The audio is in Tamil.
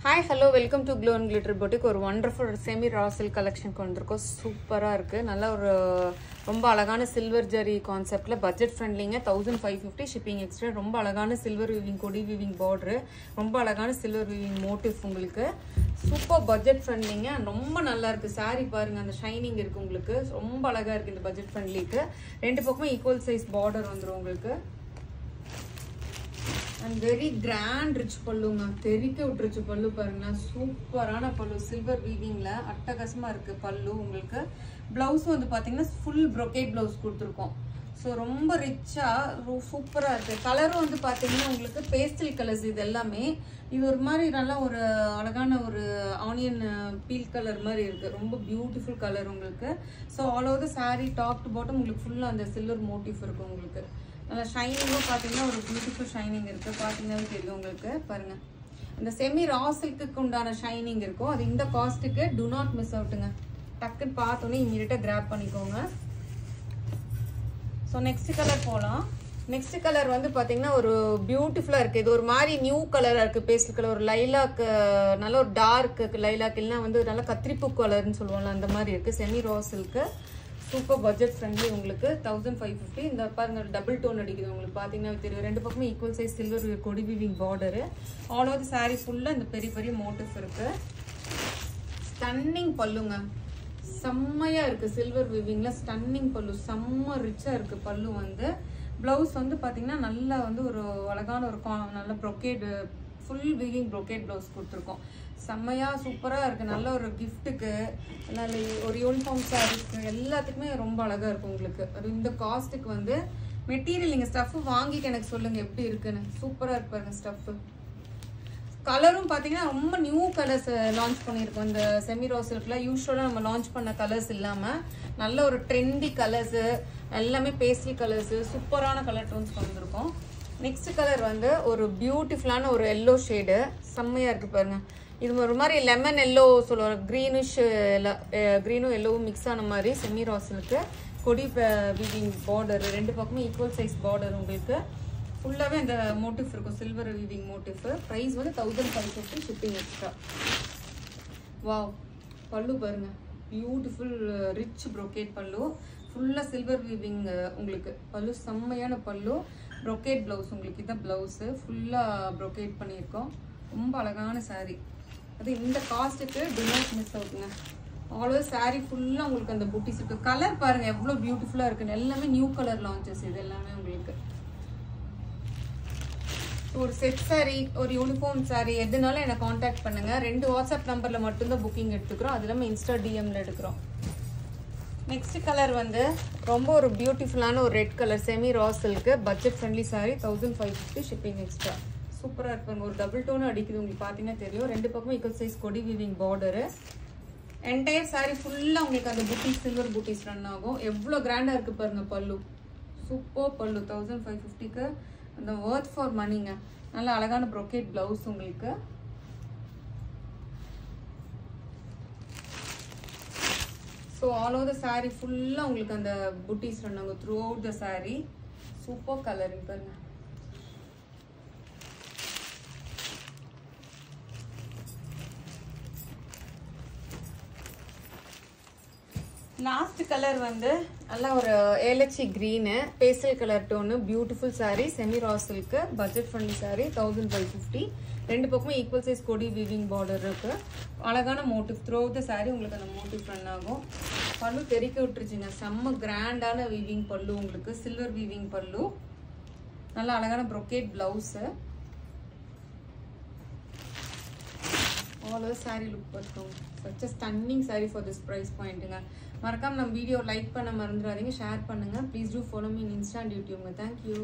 Hi, hello, welcome to Glow and Glitter Boutique. ஒரு wonderful semi raw silk collection கொண்டிருக்கோம். சூப்பரா இருக்கு. நல்ல ஒரு ரொம்ப அழகான silver jari conceptல budget friendlyங்க 1550 shipping extra. ரொம்ப அழகான silver weaving கொடி weaving border. ரொம்ப அழகான silver weaving motif உங்களுக்கு. Super budget friendlyங்க. ரொம்ப நல்லா இருக்கு. saree பாருங்க அந்த ஷைனிங் இருக்கு உங்களுக்கு. ரொம்ப அழகா இருக்கு இந்த budget friendlyக்கு. ரெண்டு பக்கமும் equal size border வந்துரும் உங்களுக்கு. And very grand rich pallu தெரிக்க விட்டுருச்சு பல்லு பாருங்க சூப்பரான பல்லு சில்வர் வீவிங்ல அட்டகாசமா இருக்கு பல்லு உங்களுக்கு ப்ளவுஸ் வந்து பாத்தீங்கன்னா full brocade blouse கொடுத்திருக்கோம் சோ ரொம்ப ரிச்சா சூப்பரா இருக்கு கலரும் வந்து பாத்தீங்கன்னா உங்களுக்கு பேஸ்டல் கலர்ஸ் இது எல்லாமே இது ஒரு மாதிரி நல்ல ஒரு அழகான ஒரு ஆனியன் பீல் கலர் மாதிரி இருக்கு ரொம்ப பியூட்டிஃபுல் கலர் உங்களுக்கு so all over the saree top to bottom உங்களுக்கு ஃபுல்லா அந்த சில்வர் மோட்டிவ் இருக்கு உங்களுக்கு நல்ல ஷைனிங்கும் பாத்தீங்கன்னா ஒரு பியூட்டிஃபுல் ஷைனிங் இருக்கு பாத்தீங்கன்னாவே தெரியும் உங்களுக்கு பாருங்க இந்த செமி ரா சில்க்குக்கு உண்டான ஷைனிங் இருக்கும் அது இந்த காஸ்ட்டுக்கு do not miss outங்க டக்குன்னு பார்த்தோன்னே இமிடியேட்டா கிராப் பண்ணிக்கோங்க ஸோ நெக்ஸ்ட் கலர் போகலாம் நெக்ஸ்ட் கலர் வந்து பாத்தீங்கன்னா ஒரு பியூட்டிஃபுல்லா இருக்கு இது ஒரு மாதிரி நியூ கலரா இருக்கு பேஸ்டல் கலர் ஒரு லைலாக் நல்ல ஒரு டார்க் லைலாக் இல்லைன்னா வந்து நல்ல கத்திரிப்பூ கலர்னு சொல்லுவாங்க அந்த மாதிரி இருக்கு semi raw silk super budget friendly உங்களுக்கு 1550 இந்த பாருங்க டபுள் டோன் அடிக்குது உங்களுக்கு பாத்தீங்கன்னா தெரியும் ரெண்டு பக்கமும் ஈக்குவல் சைஸ் சில்வர் கொடி weaving border all over the saree ஃபுல்லா இந்த பெரிய பெரிய மோட்டிவ் இருக்கு ஸ்டன்னிங் பல்லுங்க செம்மையா இருக்கு சில்வர் வீவிங்ல ஸ்டன்னிங் பல்லு செம்ம ரிச்சா இருக்கு பல்லு வந்து ப்ளவுஸ் வந்து பாத்தீங்கன்னா நல்லா வந்து ஒரு அழகான ஒரு நல்ல brocade full weaving brocade blouse கொடுத்திருக்கோம் செம்மையா சூப்பரா இருக்கு நல்ல ஒரு கிஃப்ட்டுக்கு நல்ல ஒரு யூனிஃபார்ம் சாரீஸ்க்கு எல்லாத்துக்குமே ரொம்ப அழகா இருக்கும் உங்களுக்கு அது இந்த காஸ்ட்டுக்கு வந்து மெட்டீரியல் நீங்க ஸ்டஃப் வாங்கிட்டு எனக்கு சொல்லுங்க எப்படி இருக்குன்னு சூப்பரா இருக்கு பாருங்க ஸ்டஃப் கலரும் பாத்தீங்கன்னா ரொம்ப நியூ கலர்ஸ் லான்ச் பண்ணியிருக்கோம் இந்த செமி ரா சில்க்ல யூஸ்வலா நம்ம லான்ச் பண்ண கலர்ஸ் இல்லாம நல்ல ஒரு ட்ரெண்டி கலர்ஸ் எல்லாமே பேஸ்டல் கலர்ஸ் சூப்பரான கலர் டோன்ஸ் வந்திருக்கோம் நெக்ஸ்ட் கலர் வந்து ஒரு பியூட்டிஃபுல்லான ஒரு எல்லோ ஷேடு செம்மையா இருக்கு பாருங்க இது ஒரு மாதிரி லெமன் எல்லோ சொல்லுவாங்க கிரீனிஷ் கிரீனும் எல்லோவும் மிக்ஸ் ஆன மாதிரி செமி ரா சில்க் கொடி வீவிங் பார்டர் ரெண்டு பக்கமும் ஈக்குவல் சைஸ் பார்டர் உங்களுக்கு ஃபுல்லாவே அந்த மோட்டிவ் இருக்கும் சில்வர் வீவிங் மோட்டிவ் பிரைஸ் வந்து 1550 ஷிப்பிங் எக்ஸ்ட்ரா வாவ் பல்லு பாருங்க பியூட்டிஃபுல் ரிச் brocade பல்லு ஃபுல்லா சில்வர் வீவிங் உங்களுக்கு பல்லு செம்மையான பல்லு brocade blouse உங்களுக்கு இத blouse ஃபுல்லா brocade பண்ணியிருக்கோம் ரொம்ப அழகான saree அது இந்த காஸ்ட்டுக்கு do not miss outங்க ஆல் ஓவர் saree ஃபுல்லா உங்களுக்கு அந்த பூட்டிஸ் இருக்கு கலர் பாருங்க எவ்வளவு பியூட்டிஃபுல்லா இருக்கு எல்லாமே நியூ கலர் லான்ச்சஸ் இது எல்லாமே உங்களுக்கு ஒரு செட் saree ஒரு யூனிஃபார்ம் saree எதுனாலும் என்ன காண்டாக்ட் பண்ணுங்க ரெண்டு வாட்ஸ்அப் நம்பர்ல மட்டும் தான் புக்கிங் எடுத்துக்கிறோம் அது இல்லாம இன்ஸ்டா டிஎம்ல எடுக்கிறோம் நெக்ஸ்ட் கலர் வந்து ரொம்ப ஒரு பியூட்டிஃபுல்லான ஒரு red colour semi raw silk budget friendly saree 1550 shipping extra சூப்பரா இருப்பாங்க ஒரு டபுள் டோன் அடிக்குது உங்களுக்கு பாத்தீங்கன்னா தெரியும் ரெண்டு பக்கமும் ஈக்குவல் சைஸ் கொடி வீவிங் பார்டர் என்டையர் saree ஃபுல்லா உங்களுக்கு அந்த பூட்டிஸ் சில்வர் பூட்டிஸ் ரன் ஆகும் எவ்வளவு கிராண்டா இருக்கு பாருங்க பல்லு சூப்பர் பல்லு 1550க்கு அந்த வர்த் ஃபார் மணிங்க நல்ல அழகான brocade blouse உங்களுக்கு so all over the saree ஃபுல்லா உங்களுக்கு அந்த பூட்டிஸ் ரன் ஆகும் throughout the saree super colouring பாருங்க லாஸ்ட் கலர் வந்து நல்ல ஒரு ஏலச்சி green pastel colour tone beautiful saree semi raw silk budget friendly saree 1550 ரெண்டு பக்கமும் ஈக்குவல் சைஸ் கொடி வீவிங் பார்டர் இருக்கு அழகான motif throughout the saree உங்களுக்கு அந்த மோட்டிவ் ரன் ஆகும் பல்லு தெரிக்க விட்டுருச்சுங்க செம்ம கிராண்டான வீவிங் பல்லு உங்களுக்கு சில்வர் வீவிங் பல்லு நல்ல அழகான brocade blouse all over saree look பார்த்துக்கோங்க such a stunning saree for this price pointங்க மறக்காம நம்ம வீடியோ லைக் பண்ண மறந்துடாதீங்க ஷேர் பண்ணுங்க please do follow me in Insta and யூடியூப்ங்க தேங்க்யூ